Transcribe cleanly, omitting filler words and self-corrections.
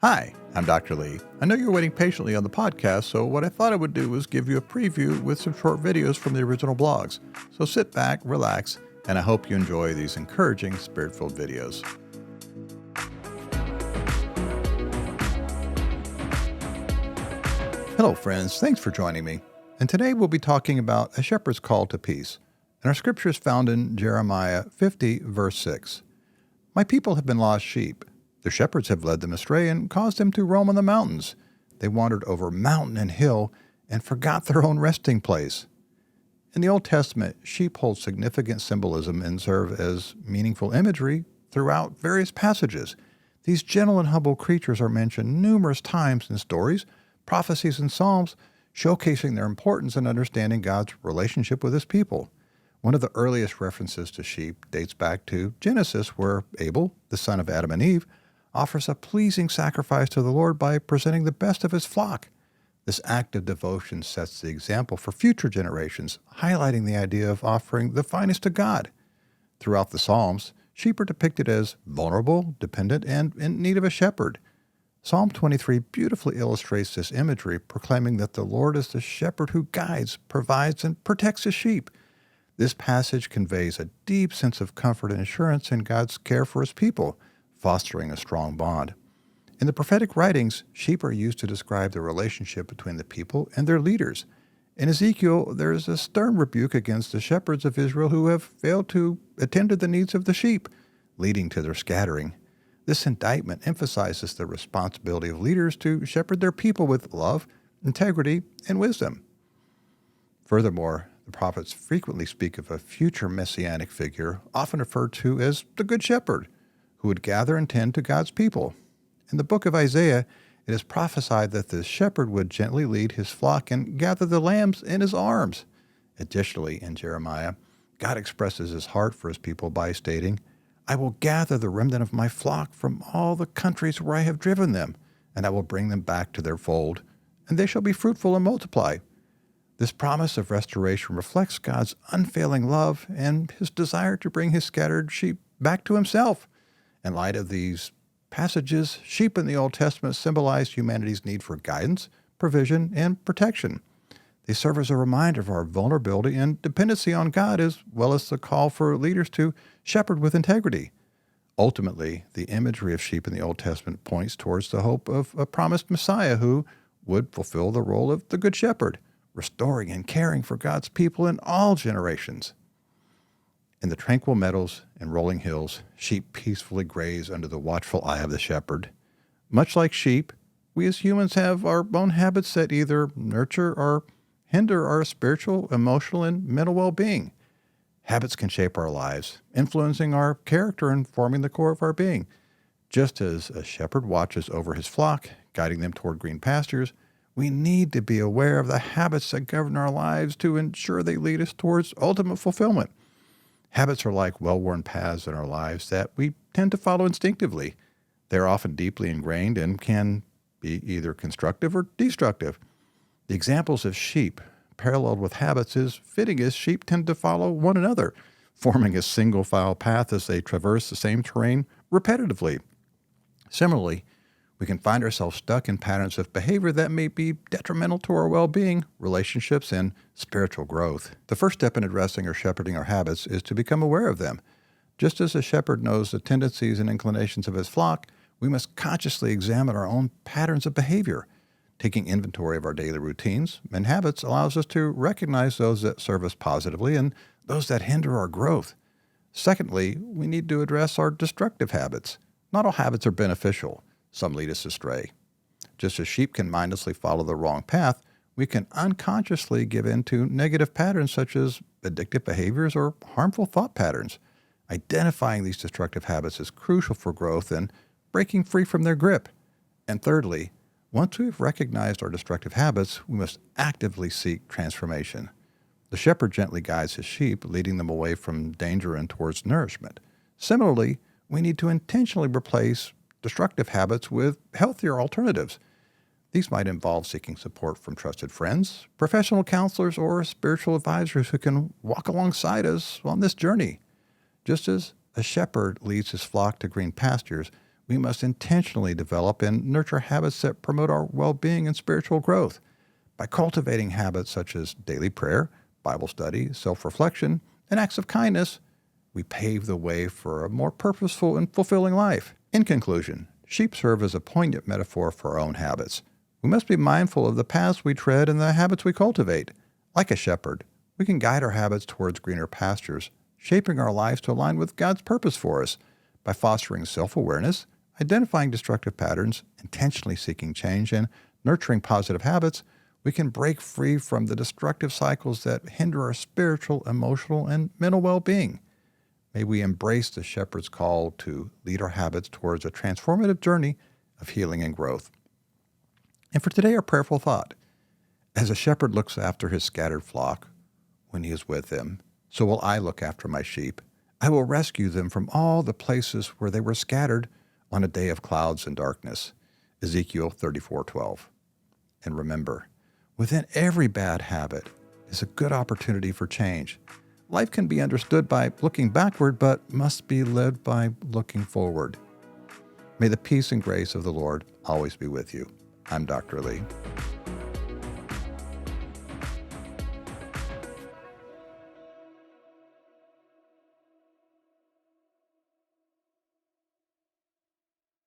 Hi, I'm Dr. Lee. I know you're waiting patiently on the podcast, so what I thought I would do was give you a preview with some short videos from the original blogs. So sit back, relax, and I hope you enjoy these encouraging, spirit-filled videos. Hello, friends. Thanks for joining me. And today we'll be talking about a shepherd's call to peace. And our scripture is found in Jeremiah 50, verse 6. My people have been lost sheep. Their shepherds have led them astray and caused them to roam on the mountains. They wandered over mountain and hill and forgot their own resting place. In the Old Testament, sheep hold significant symbolism and serve as meaningful imagery throughout various passages. These gentle and humble creatures are mentioned numerous times in stories, prophecies, and psalms, showcasing their importance in understanding God's relationship with his people. One of the earliest references to sheep dates back to Genesis, where Abel, the son of Adam and Eve, offers a pleasing sacrifice to the Lord by presenting the best of his flock. This act of devotion sets the example for future generations, highlighting the idea of offering the finest to God. Throughout the Psalms, sheep are depicted as vulnerable, dependent, and in need of a shepherd. Psalm 23 beautifully illustrates this imagery, proclaiming that the Lord is the shepherd who guides, provides, and protects his sheep. This passage conveys a deep sense of comfort and assurance in God's care for his people, fostering a strong bond. In the prophetic writings, sheep are used to describe the relationship between the people and their leaders. In Ezekiel, there is a stern rebuke against the shepherds of Israel who have failed to attend to the needs of the sheep, leading to their scattering. This indictment emphasizes the responsibility of leaders to shepherd their people with love, integrity, and wisdom. Furthermore, the prophets frequently speak of a future messianic figure, often referred to as the Good Shepherd, who would gather and tend to God's people. In the book of Isaiah, it is prophesied that the shepherd would gently lead his flock and gather the lambs in his arms. Additionally, in Jeremiah, God expresses his heart for his people by stating, I will gather the remnant of my flock from all the countries where I have driven them, and I will bring them back to their fold, and they shall be fruitful and multiply. This promise of restoration reflects God's unfailing love and his desire to bring his scattered sheep back to himself. In light of these passages, sheep in the Old Testament symbolize humanity's need for guidance, provision, and protection. They serve as a reminder of our vulnerability and dependency on God, as well as the call for leaders to shepherd with integrity. Ultimately, the imagery of sheep in the Old Testament points towards the hope of a promised Messiah who would fulfill the role of the Good Shepherd, restoring and caring for God's people in all generations. In the tranquil meadows and rolling hills, sheep peacefully graze under the watchful eye of the shepherd. Much like sheep, we as humans have our own habits that either nurture or hinder our spiritual, emotional, and mental well-being. Habits can shape our lives, influencing our character and forming the core of our being. Just as a shepherd watches over his flock, guiding them toward green pastures, we need to be aware of the habits that govern our lives to ensure they lead us towards ultimate fulfillment. Habits are like well-worn paths in our lives that we tend to follow instinctively. They are often deeply ingrained and can be either constructive or destructive. The examples of sheep paralleled with habits is fitting, as sheep tend to follow one another, forming a single file path as they traverse the same terrain repetitively. Similarly, we can find ourselves stuck in patterns of behavior that may be detrimental to our well-being, relationships, and spiritual growth. The first step in addressing or shepherding our habits is to become aware of them. Just as a shepherd knows the tendencies and inclinations of his flock, we must consciously examine our own patterns of behavior. Taking inventory of our daily routines and habits allows us to recognize those that serve us positively and those that hinder our growth. Secondly, we need to address our destructive habits. Not all habits are beneficial. Some lead us astray. Just as sheep can mindlessly follow the wrong path, we can unconsciously give in to negative patterns such as addictive behaviors or harmful thought patterns. Identifying these destructive habits is crucial for growth and breaking free from their grip. And thirdly, once we've recognized our destructive habits, we must actively seek transformation. The shepherd gently guides his sheep, leading them away from danger and towards nourishment. Similarly, we need to intentionally replace destructive habits with healthier alternatives. These might involve seeking support from trusted friends, professional counselors, or spiritual advisors who can walk alongside us on this journey. Just as a shepherd leads his flock to green pastures, we must intentionally develop and nurture habits that promote our well-being and spiritual growth. By cultivating habits such as daily prayer, Bible study, self-reflection, and acts of kindness, we pave the way for a more purposeful and fulfilling life. In conclusion, sheep serve as a poignant metaphor for our own habits. We must be mindful of the paths we tread and the habits we cultivate. Like a shepherd, we can guide our habits towards greener pastures, shaping our lives to align with God's purpose for us. By fostering self-awareness, identifying destructive patterns, intentionally seeking change, and nurturing positive habits, we can break free from the destructive cycles that hinder our spiritual, emotional, and mental well-being. May we embrace the shepherd's call to lead our habits towards a transformative journey of healing and growth. And for today, our prayerful thought: as a shepherd looks after his scattered flock when he is with them, so will I look after my sheep. I will rescue them from all the places where they were scattered on a day of clouds and darkness. Ezekiel 34:12. And remember, within every bad habit is a good opportunity for change. Life can be understood by looking backward, but must be lived by looking forward. May the peace and grace of the Lord always be with you. I'm Dr. Lee.